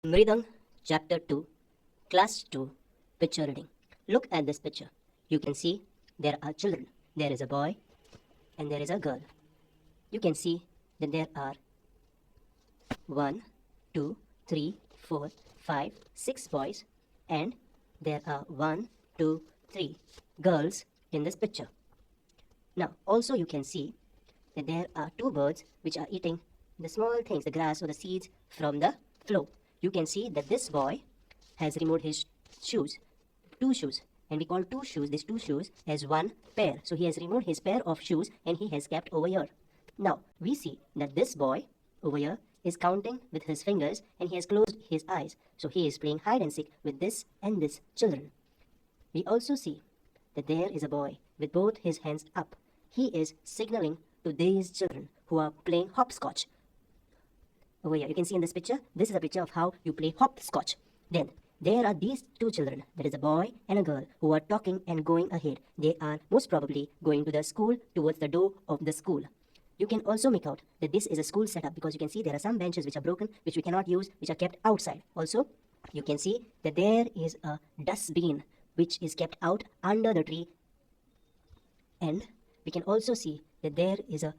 Mridang, Chapter 2, Class 2, Picture Reading. Look at this picture. You can see there are children. There is a boy and there is a girl. You can see that there are 1, 2, 3, 4, 5, 6 boys and there are 1, 2, 3 girls in this picture. Now, also you can see that there are 2 birds which are eating the small things, the grass or the seeds from the floor. You can see that this boy has removed his shoes, 2 shoes, and we call these two shoes as one pair. So he has removed his pair of shoes and he has kept over here. Now, we see that this boy over here is counting with his fingers and he has closed his eyes. So he is playing hide and seek with this and this children. We also see that there is a boy with both his hands up. He is signaling to these children who are playing hopscotch. Over here, you can see in this picture, this is a picture of how you play hopscotch. Then, there are these 2 children, that is a boy and a girl, who are talking and going ahead. They are most probably going to the school, towards the door of the school. You can also make out that this is a school setup because you can see there are some benches which are broken, which we cannot use, which are kept outside. Also, you can see that there is a dustbin which is kept out under the tree. And we can also see that there is a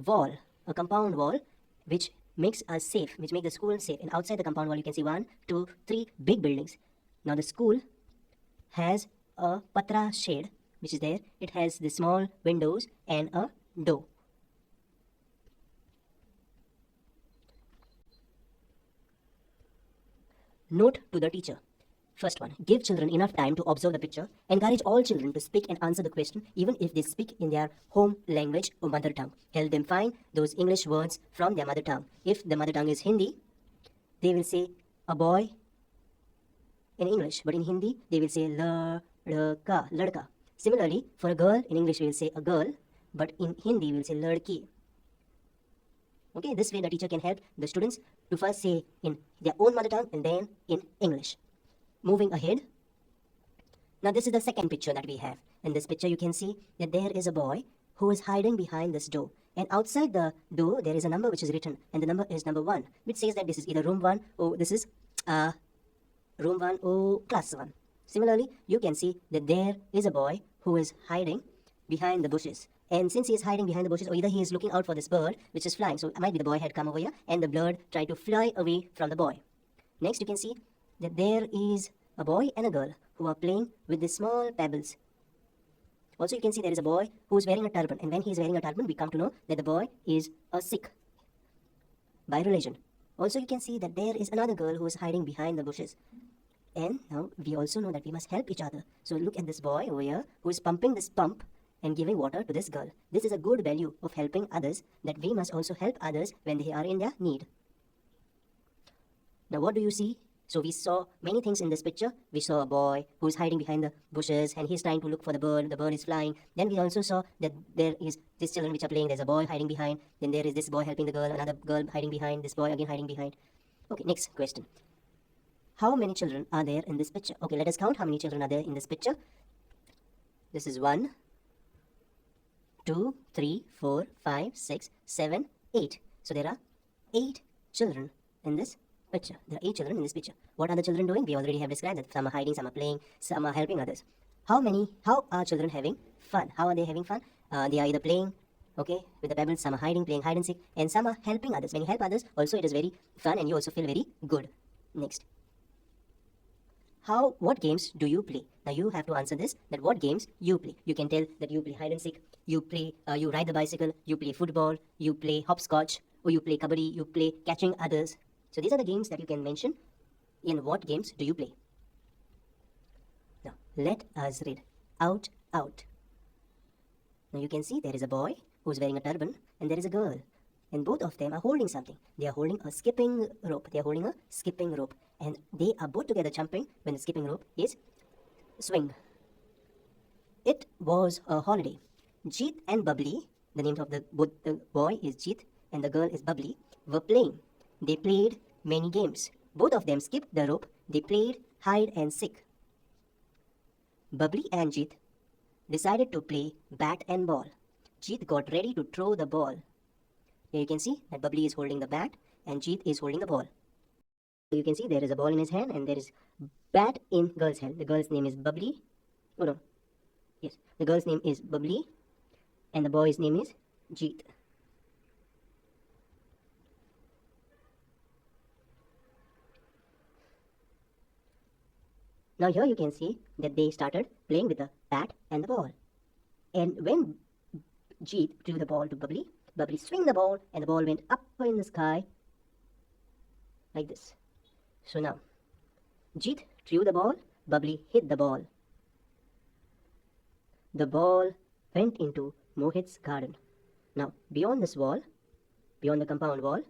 wall, a compound wall, which makes us safe, which makes the school safe. And outside the compound wall, you can see 1, 2, 3 big buildings. Now the school has a patra shade, which is there. It has the small windows and a door. Note to the teacher. First one, give children enough time to observe the picture. Encourage all children to speak and answer the question, even if they speak in their home language or mother tongue. Help them find those English words from their mother tongue. If the mother tongue is Hindi, they will say a boy in English, but in Hindi, they will say ladka. Similarly, for a girl, in English, we will say a girl, but in Hindi, we will say ladki. Okay, this way the teacher can help the students to first say in their own mother tongue and then in English. Moving ahead. Now this is the second picture that we have. In this picture you can see that there is a boy who is hiding behind this door. And outside the door there is a number which is written. And the number is number 1. Which says that this is either room 1 or this is room 1 or class 1. Similarly, you can see that there is a boy who is hiding behind the bushes. And since he is hiding behind the bushes, or either he is looking out for this bird which is flying. So it might be the boy had come over here and the bird tried to fly away from the boy. Next you can see that there is a boy and a girl who are playing with the small pebbles. Also, you can see there is a boy who is wearing a turban. And when he is wearing a turban, we come to know that the boy is a Sikh by religion. Also, you can see that there is another girl who is hiding behind the bushes. And now, we also know that we must help each other. So, look at this boy over here who is pumping this pump and giving water to this girl. This is a good value of helping others, that we must also help others when they are in their need. Now, what do you see? So we saw many things in this picture. We saw a boy who is hiding behind the bushes and he's trying to look for the bird. The bird is flying. Then we also saw that there is these children which are playing. There's a boy hiding behind. Then there is this boy helping the girl, another girl hiding behind, this boy again hiding behind. Okay, next question. How many children are there in this picture? Okay, let us count how many children are there in this picture. This is 1, 2, 3, 4, 5, 6, 7, 8. So there are 8 children in this picture. There are 8 children in this picture. What are the children doing? We already have described that some are hiding, some are playing, some are helping others. How are children having fun? How are they having fun? They are either playing, okay, with the pebbles, some are hiding, playing hide and seek, and some are helping others. When you help others, also it is very fun and you also feel very good. Next. What games do you play? Now you have to answer this, that what games you play. You can tell that you play hide and seek, you ride the bicycle, you play football, you play hopscotch, or you play kabaddi, you play catching others. So these are the games that you can mention. In what games do you play? Now, let us read out. Now you can see there is a boy who is wearing a turban and there is a girl. And both of them are holding something. They are holding a skipping rope. And they are both together jumping when the skipping rope is swing. It was a holiday. Jeet and Bubbly, the name of the boy is Jeet and the girl is Bubbly, were playing. They played many games. Both of them skipped the rope. They played hide and seek. Bubbly and Jeet decided to play bat and ball. Jeet got ready to throw the ball. Here you can see that Bubbly is holding the bat and Jeet is holding the ball. You can see there is a ball in his hand and there is bat in girl's hand. The girl's name is Bubbly. Oh no. Yes, the girl's name is Bubbly and the boy's name is Jeet. Now here you can see that they started playing with the bat and the ball. And when Jeet threw the ball to Bubbly, Bubbly swung the ball and the ball went up in the sky like this. So now, Jeet threw the ball, Bubbly hit the ball. The ball went into Mohit's garden. Now, beyond this wall, beyond the compound wall,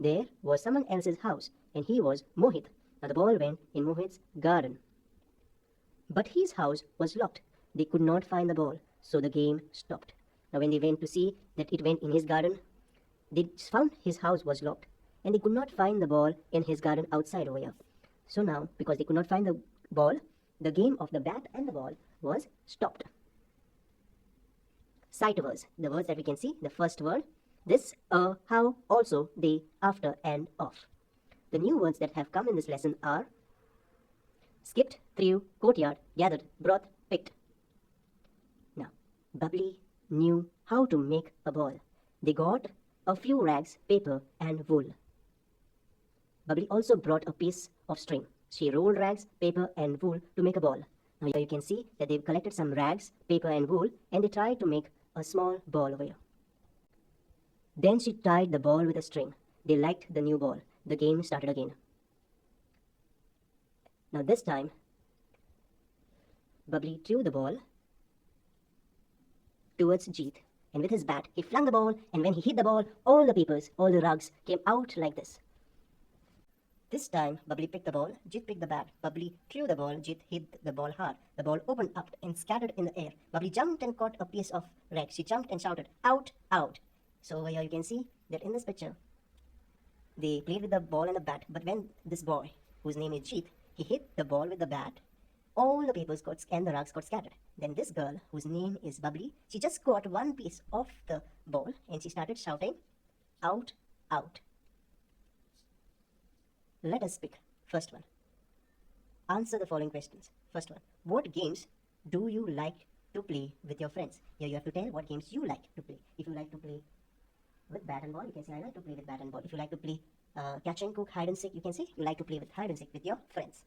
there was someone else's house and he was Mohit. Now the ball went in Mohit's garden. But his house was locked. They could not find the ball, so the game stopped. Now when they went to see that it went in his garden, they found his house was locked and they could not find the ball in his garden outside over here. So now, because they could not find the ball, the game of the bat and the ball was stopped. Sight words, the words that we can see, the first word, this, how, also, they, after, and off. The new words that have come in this lesson are skipped, threw, courtyard, gathered, brought, picked. Now, Bubbly knew how to make a ball. They got a few rags, paper, and wool. Bubbly also brought a piece of string. She rolled rags, paper, and wool to make a ball. Now here you can see that they've collected some rags, paper, and wool, and they tried to make a small ball over here. Then she tied the ball with a string. They liked the new ball. The game started again. Now this time, Bubbly threw the ball towards Jeet, and with his bat, he flung the ball, and when he hit the ball, all the papers, all the rugs came out like this. This time, Bubbly picked the ball, Jeet picked the bat. Bubbly threw the ball, Jeet hit the ball hard. The ball opened up and scattered in the air. Bubbly jumped and caught a piece of rag. She jumped and shouted, out, out. So over here you can see that in this picture, they played with the ball and the bat, but when this boy, whose name is Jeet, he hit the ball with the bat, all the papers and the rugs got scattered. Then this girl, whose name is Bubbly, she just caught one piece of the ball and she started shouting, out, out. Let us pick first one. Answer the following questions. First one, what games do you like to play with your friends? Here you have to tell what games you like to play. If you like to play with bat and ball, you can say I like to play with bat and ball. If you like to play catch and cook, hide and seek, you can say you like to play with hide and seek with your friends.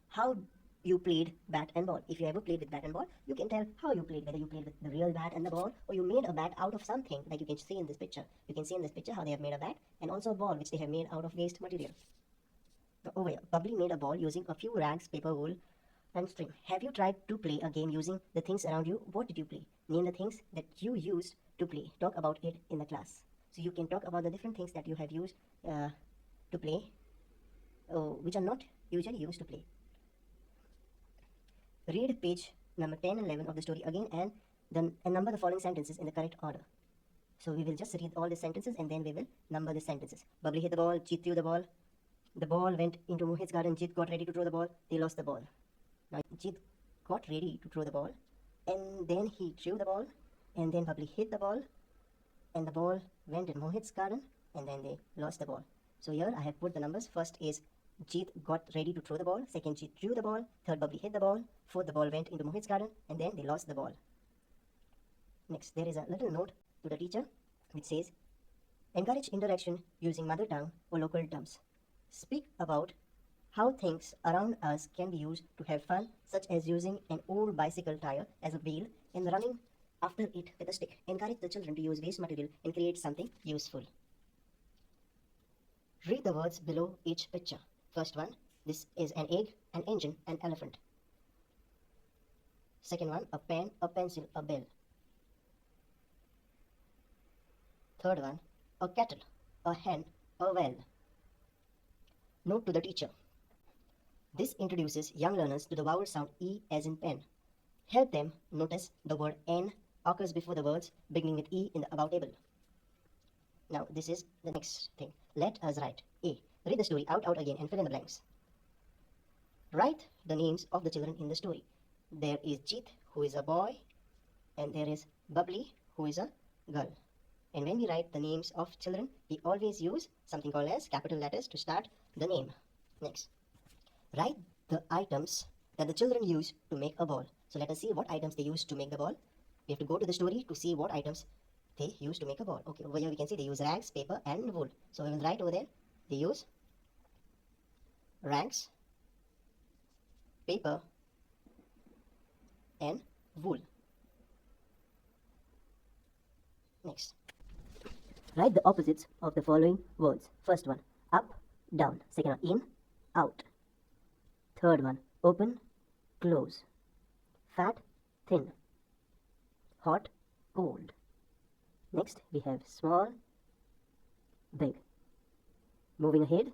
How you played bat and ball. If you ever played with bat and ball, you can tell how you played, whether you played with the real bat and the ball, or you made a bat out of something, like you can see in this picture. You can see in this picture how they have made a bat and also a ball which they have made out of waste material. Over here, Bubbly made a ball using a few rags, paper, wool, and string. Have you tried to play a game using the things around you? What did you play? Name the things that you used to play. Talk about it in the class. So you can talk about the different things that you have used to play, which are not usually used to play. Read page number 10 and 11 of the story again and number the following sentences in the correct order. So we will just read all the sentences and then we will number the sentences. Bubbly hit the ball, Jeet threw the ball. The ball went into Mohit's garden. Jeet got ready to throw the ball. They lost the ball. Now Jeet got ready to throw the ball and then he threw the ball and then Bubbly hit the ball and the ball went in Mohit's garden and then they lost the ball. So here I have put the numbers. First is Jeet got ready to throw the ball. Second, Jeet threw the ball. Third, Bubbly hit the ball. Fourth, the ball went into Mohit's garden and then they lost the ball. Next, there is a little note to the teacher which says, encourage interaction using mother tongue or local terms. Speak about how things around us can be used to have fun, such as using an old bicycle tire as a wheel and running after it with a stick. Encourage the children to use waste material and create something useful. Read the words below each picture. First one, this is an egg, an engine, an elephant. Second one, a pen, a pencil, a bell. Third one, a kettle, a hen, a well. Note to the teacher. This introduces young learners to the vowel sound E as in pen. Help them notice the word N occurs before the words beginning with E in the above table. Now this is the next thing. Let us write. A. Read the story out again and fill in the blanks. Write the names of the children in the story. There is Jeet, who is a boy, and there is Bubbly, who is a girl. And when we write the names of children, we always use something called as capital letters to start the name. Next, write the items that the children use to make a ball. So let us see what items they use to make the ball. We have to go to the story to see what items they use to make a ball. Okay, over here we can see they use rags, paper and wool. So we will write over there, they use rags, paper and wool. Next, write the opposites of the following words. First one, up, down. Second one, in, out. Third one, open, close. Fat, thin. Hot, cold. Next, we have small, big. Moving ahead,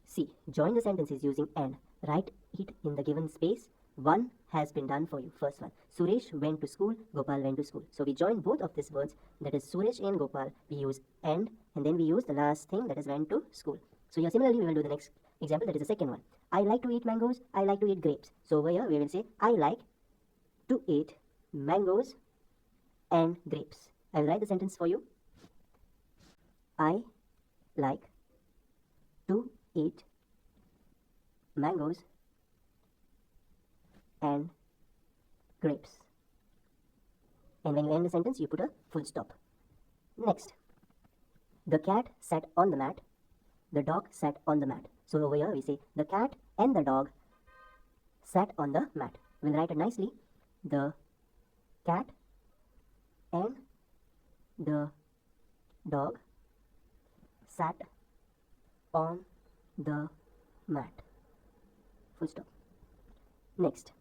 C. Join the sentences using and. Write it in the given space. One has been done for you. First one, Suresh went to school, Gopal went to school. So we join both of these words, that is Suresh and Gopal. We use and then we use the last thing, that is went to school. So here similarly we will do the next example, that is the second one. I like to eat mangoes, I like to eat grapes. So over here we will say I like to eat mangoes and grapes. I will write the sentence for you. I like to eat mangoes and grapes. And when you end the sentence, you put a full stop. Next, the cat sat on the mat, the dog sat on the mat. So over here we say the cat and the dog sat on the mat. We'll write it nicely. The cat and the dog sat on the mat. Full stop. Next,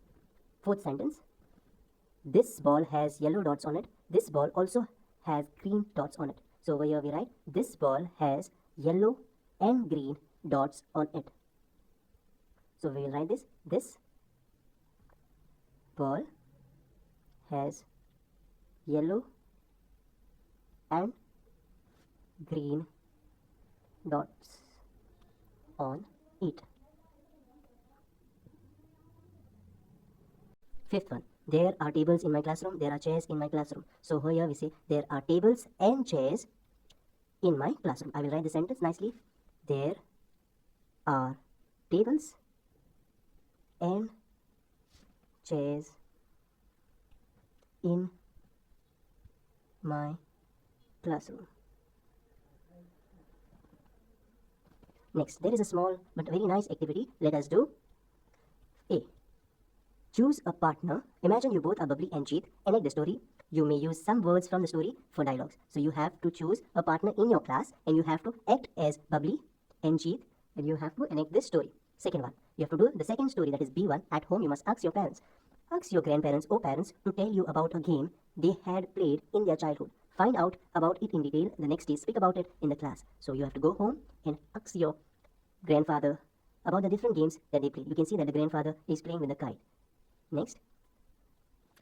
fourth sentence. This ball has yellow dots on it. This ball also has green dots on it. So over here we write this ball has yellow and green dots on it. So we will write this. This ball has yellow and green dots on it. Fifth one, there are tables in my classroom, there are chairs in my classroom. So here we say there are tables and chairs in my classroom. I will write the sentence nicely. There are tables and chairs in my classroom. Next, there is a small but very nice activity. Let us do A. Choose a partner. Imagine you both are Bubbly and Jeet. Enact the story. You may use some words from the story for dialogues. So you have to choose a partner in your class and you have to act as Bubbly and Jeet and you have to enact this story. Second one, you have to do the second story, that is B1. At home you must ask your parents. Ask your grandparents or parents to tell you about a game they had played in their childhood. Find out about it in detail. The next day speak about it in the class. So you have to go home and ask your grandfather about the different games that they play. You can see that the grandfather is playing with a kite. Next,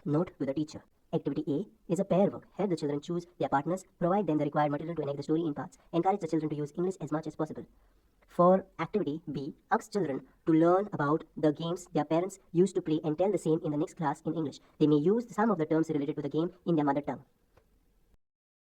note to the teacher. Activity A is a pair work. Help the children choose their partners. Provide them the required material to enact the story in parts. Encourage the children to use English as much as possible. For activity B, ask children to learn about the games their parents used to play and tell the same in the next class in English. They may use some of the terms related to the game in their mother tongue.